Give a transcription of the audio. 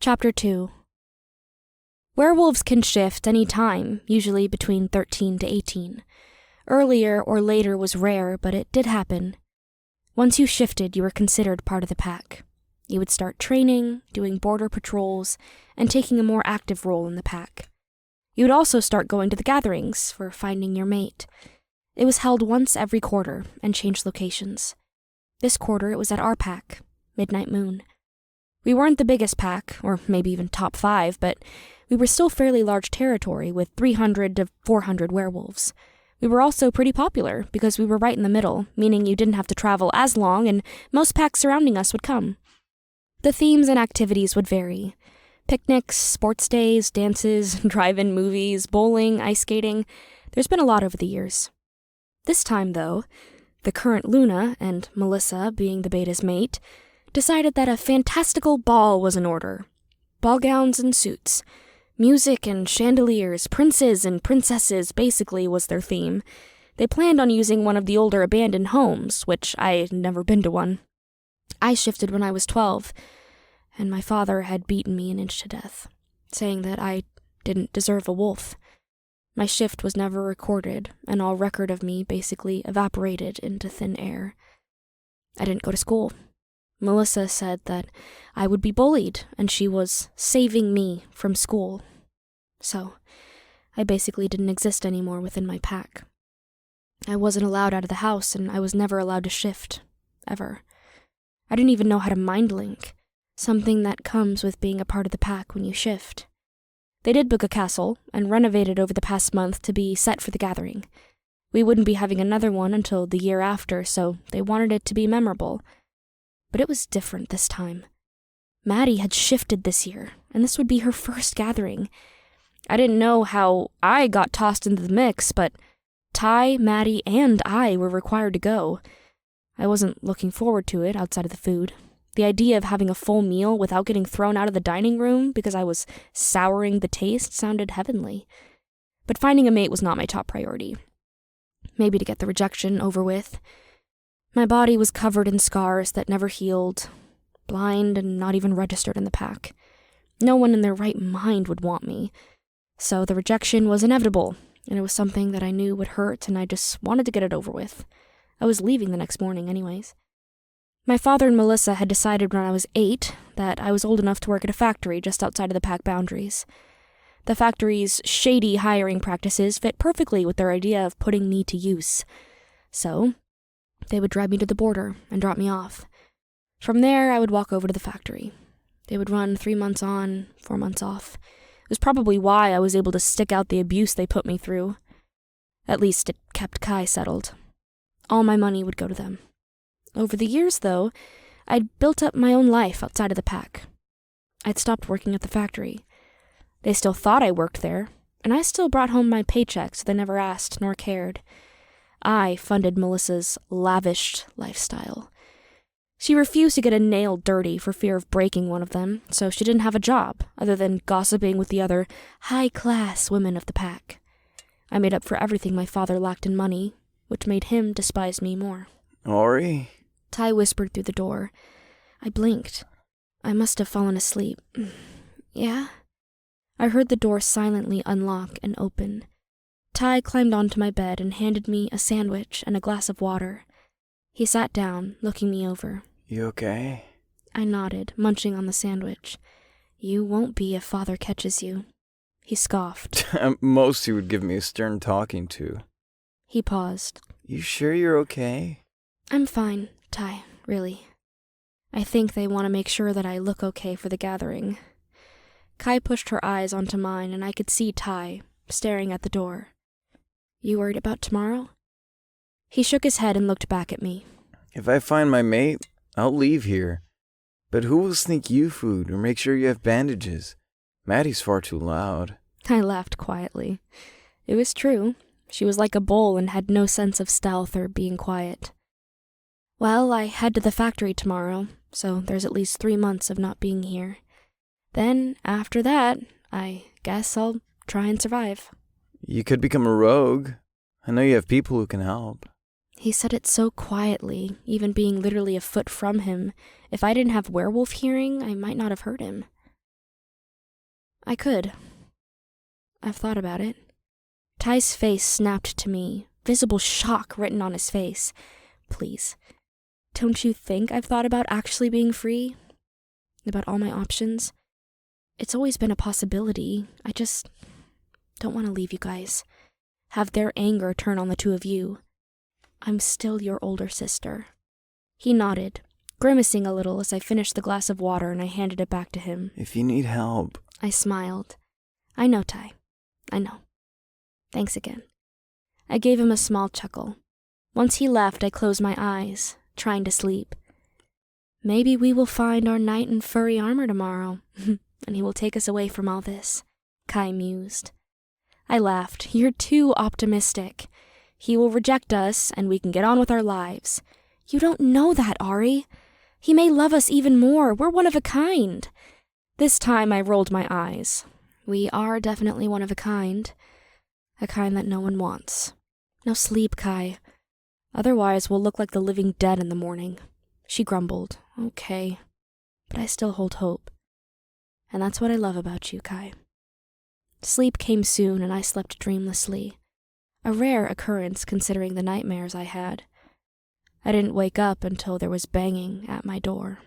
Chapter 2. Werewolves can shift any time, usually between 13 to 18. Earlier or later was rare, but it did happen. Once you shifted, you were considered part of the pack. You would start training, doing border patrols, and taking a more active role in the pack. You would also start going to the gatherings for finding your mate. It was held once every quarter and changed locations. This quarter it was at our pack, Midnight Moon. We weren't the biggest pack, or maybe even top 5, but we were still fairly large territory with 300 to 400 werewolves. We were also pretty popular because we were right in the middle, meaning you didn't have to travel as long and most packs surrounding us would come. The themes and activities would vary. Picnics, sports days, dances, drive-in movies, bowling, ice skating. There's been a lot over the years. This time, though, the current Luna, and Melissa, being the beta's mate, decided that a fantastical ball was in order. Ball gowns and suits. Music and chandeliers, princes and princesses basically was their theme. They planned on using one of the older abandoned homes, which I had never been to one. I shifted when I was 12, and my father had beaten me an inch to death, saying that I didn't deserve a wolf. My shift was never recorded, and all record of me basically evaporated into thin air. I didn't go to school. Melissa said that I would be bullied, and she was saving me from school. So, I basically didn't exist anymore within my pack. I wasn't allowed out of the house, and I was never allowed to shift, ever. I didn't even know how to mind link, something that comes with being a part of the pack when you shift. They did book a castle, and renovated over the past month to be set for the gathering. We wouldn't be having another one until the year after, so they wanted it to be memorable. But it was different this time. Maddie had shifted this year, and this would be her first gathering. I didn't know how I got tossed into the mix, but Ty, Maddie, and I were required to go. I wasn't looking forward to it outside of the food. The idea of having a full meal without getting thrown out of the dining room because I was souring the taste sounded heavenly. But finding a mate was not my top priority. Maybe to get the rejection over with. My body was covered in scars that never healed, blind and not even registered in the pack. No one in their right mind would want me. So the rejection was inevitable, and it was something that I knew would hurt, and I just wanted to get it over with. I was leaving the next morning anyways. My father and Melissa had decided when I was 8 that I was old enough to work at a factory just outside of the pack boundaries. The factory's shady hiring practices fit perfectly with their idea of putting me to use. So they would drive me to the border and drop me off. From there, I would walk over to the factory. They would run 3 months on, 4 months off. It was probably why I was able to stick out the abuse they put me through. At least it kept Kai settled. All my money would go to them. Over the years, though, I'd built up my own life outside of the pack. I'd stopped working at the factory. They still thought I worked there, and I still brought home my paychecks, so they never asked nor cared. I funded Melissa's lavish lifestyle. She refused to get a nail dirty for fear of breaking one of them, so she didn't have a job other than gossiping with the other high-class women of the pack. I made up for everything my father lacked in money, which made him despise me more. Auri? Ty whispered through the door. I blinked. I must have fallen asleep. Yeah? I heard the door silently unlock and open. Ty climbed onto my bed and handed me a sandwich and a glass of water. He sat down, looking me over. You okay? I nodded, munching on the sandwich. You won't be if Father catches you. He scoffed. At most he would give me a stern talking to. He paused. You sure you're okay? I'm fine, Ty, really. I think they want to make sure that I look okay for the gathering. Kai pushed her eyes onto mine, and I could see Ty, staring at the door. You worried about tomorrow? He shook his head and looked back at me. If I find my mate, I'll leave here. But who will sneak you food or make sure you have bandages? Maddie's far too loud. I laughed quietly. It was true. She was like a bull and had no sense of stealth or being quiet. Well, I head to the factory tomorrow, so there's at least 3 months of not being here. Then, after that, I guess I'll try and survive. You could become a rogue. I know you have people who can help. He said it so quietly, even being literally a foot from him. If I didn't have werewolf hearing, I might not have heard him. I could. I've thought about it. Ty's face snapped to me, visible shock written on his face. Please, don't you think I've thought about actually being free? About all my options? It's always been a possibility. I just don't want to leave you guys. Have their anger turn on the two of you. I'm still your older sister. He nodded, grimacing a little as I finished the glass of water and I handed it back to him. If you need help. I smiled. I know, Ty. I know. Thanks again. I gave him a small chuckle. Once he left, I closed my eyes, trying to sleep. Maybe we will find our knight in furry armor tomorrow, and he will take us away from all this, Kai mused. I laughed. You're too optimistic. He will reject us, and we can get on with our lives. You don't know that, Auri. He may love us even more. We're one of a kind. This time I rolled my eyes. We are definitely one of a kind that no one wants. Now sleep, Kai. Otherwise we'll look like the living dead in the morning. She grumbled. Okay. But I still hold hope. And that's what I love about you, Kai. Sleep came soon and I slept dreamlessly. A rare occurrence considering the nightmares I had. I didn't wake up until there was banging at my door.